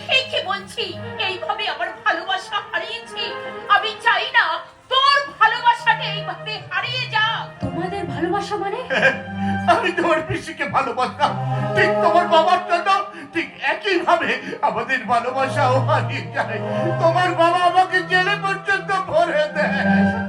ঠিকই বলছি, এইভাবে আমার ভালোবাসা হারিয়েছি। আমি চাই না তোর ভালোবাসাটা এইভাবে হারিয়ে যাক। তোমাদের ভালোবাসা মানে? আমি তোমার পিসিকে ভালোবাসতাম, ঠিক তোমার বাবার জন্য ঠিক একই ভাবে আমাদের ভালোবাসাও হারিয়ে যায়। তোমার বাবা আমাকে জেলে পর্যন্ত ভরে দেয়।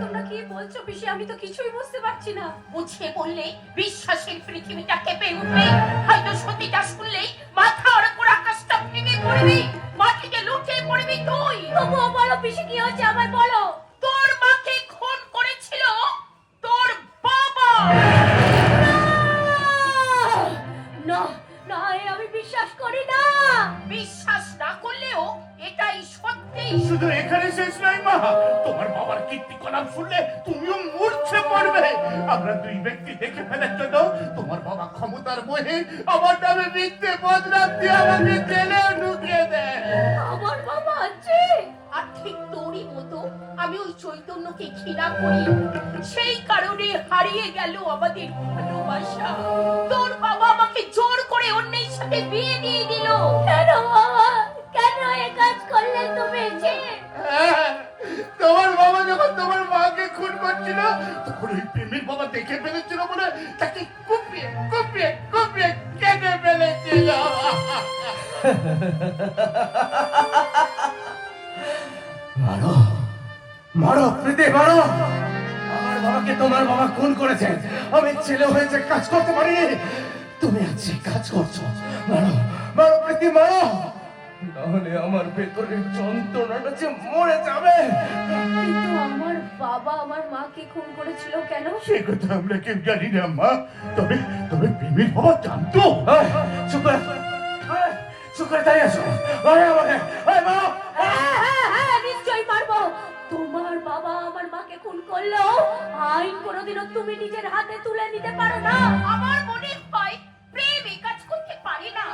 তোমরা কি বলছো পিসি? আমি তো কিছুই বুঝতে পারছি না। বুঝিয়ে বললে বিশ্বাসের পৃথিবীটা কেঁপে উঠবে। হয়তো সত্যিটা শুনলেই মাথার উপর আকাশটা ভেঙে পড়বে, মাটিতে লুটে পড়বি তুই। তবুও বলো পিসি, কি হচ্ছে আমায় বলো। তোর মাকে খুন করেছিল তোর বাবা। না না, আমি বিশ্বাস করি না। বিশ্বাস না করলেও এটাই সত্যি। শুধু এখানে শেষ নয় মা, তোমার বাবার কীর্তিকলাপ শুনলে তুমিও মূর্ছে পড়বে। আমরা দুই ব্যক্তি দেখে ফেলার জন্য তোমার বাবা ক্ষমতার মোহে আমার নামে মিথ্যে বদনাম দিয়ে আমাকে জেলে ঢুকিয়ে দেয়। আমার বাবা আছে, আর ঠিক তোরই মতো আমি ওই চৈতন্যকে ঘৃণা করি। সেই কারণে হারিয়ে গেল আমাদের ভালোবাসা। তোর বাবা আমাকে জোর করে অন্যের সাথে বিয়ে দিয়ে দিল। কেন বাবা, কেন এ কাজ করলে তুমি? হ্যাঁ, তোমার বাবা যখন তোমার মাকে খুন করছিল তখন ওই প্রেমের বাবা দেখে ফেলেছিল বলে তাকে কুপিয়ে কুপিয়ে কুপিয়ে কেটে ফেলেছিল। মারো মারো প্রীতি, মারো। আমার বাবাকে তোমার বাবা খুন করেছে, আমি ছেলে হয়েছে কাজ করতে পারিনি, তুমি আজকে কাজ করছো। মারো মারো প্রীতি, মারো, নাহলে আমার ভেতরের যন্ত্রণাটা যে মরে যাবে। কিন্তু আমার বাবা আমার মাকে খুন করেছিল কেন? সে কথা আমরা কেউ জানি না মা, তবে তবে প্রেমের বাবা জানতো। চুপ করে, চুপ করে দাঁড়িয়ে আছো। মারো আমাকে, মারো। হ্যাঁ, নিশ্চয়ই মারবো। তোমার বাবা আমার মাকে খুন করলো, আইন কোনোদিনও তুমি নিজের হাতে তুলে নিতে পারো না। আমার মনে হয় প্রেম এই কাজ করতে পারে না।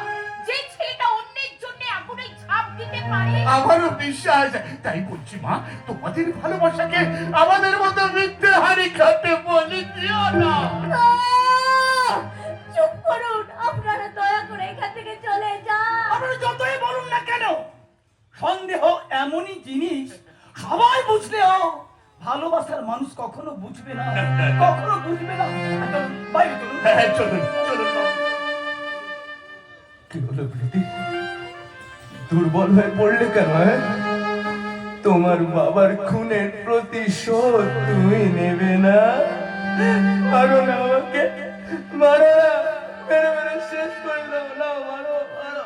যে ছেলেটা অন্যের জন্য আগুনে ঝাঁপ দিতে পারে। আমারও বিশ্বাস, তাই বলছি মা, তোমাদের ভালোবাসাকে আমাদের মতো মিথ্যে হারি খাতে বলে দিও না। চুপ করুন, আপনারা দয়া করে এখান থেকে চলে যান। আপনারা যতই বলুন না কেন, সন্দেহ এমনই জিনিস সবাই বুঝলেও ভালোবাসার মানুষ কখনো বুঝবে না, কখনো বুঝবে না। চলুন, বাইরে চলুন। হ্যাঁ, চলুন চলুন মা। কি হলো প্রীতি, দুর্বল হয়ে পড়লে কেন? তোমার বাবার খুনের প্রতিশোধ তুমি নেবে না? মারো না আমাকে, মারো না, মেরে মেরে শেষ করে দাও না, মারো মারো।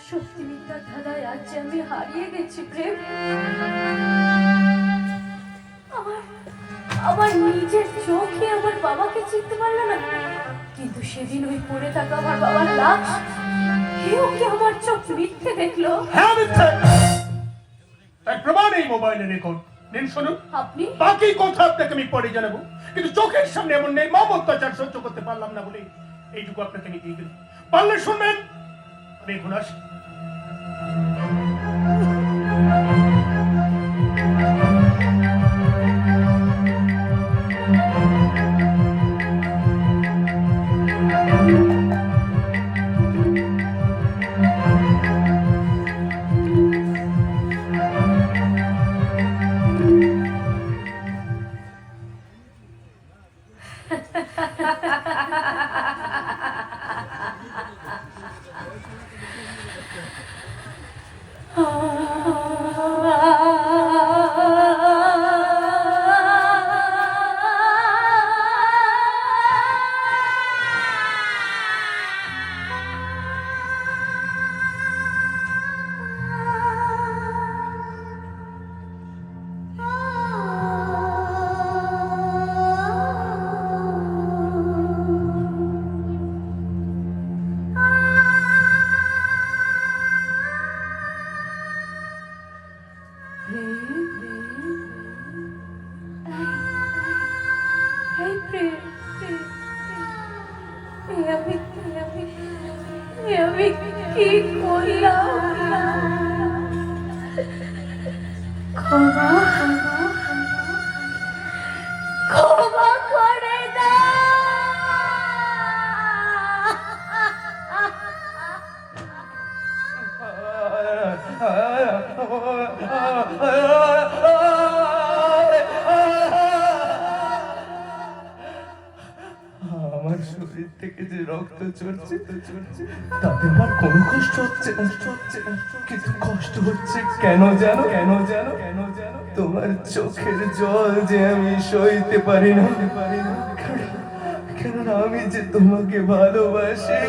সত্যি মিথ্যার ধাঁধায় আজ আমি হারিয়ে গেছি প্রেম। আমার নিজের চোখে আমার বাবাকে চিনতে পারলো না, কিন্তু সেদিন ওই পড়ে থাকা আমার বাবার লাশ, এও কি আমার চোখ মিথ্যে দেখলো? হ্যাঁ, মিথ্যে। তার প্রমাণ এই মোবাইলে রেকর্ড। নিন শুনুন, আপনি বাকি কথা আপনাকে আমি পরে জানাবো, কিন্তু চোখের সামনে এমন নির্মম অত্যাচার সহ্য করতে পারলাম না বলে এইটুকু আপনাকে আমি দিয়ে দিলাম। পারলে শুনবেন, আমি এখন আসি। আমি কি করলাম? ক্ষমা ক্ষমা করে দাও। থেকে যে রক্ত ঝরছে তাতে আমার কোনো কষ্ট হচ্ছে না, কিন্তু কষ্ট হচ্ছে কেন জানো, তোমার চোখের জল যে আমি সইতে পারি না, কেননা আমি যে তোমাকে ভালোবাসি।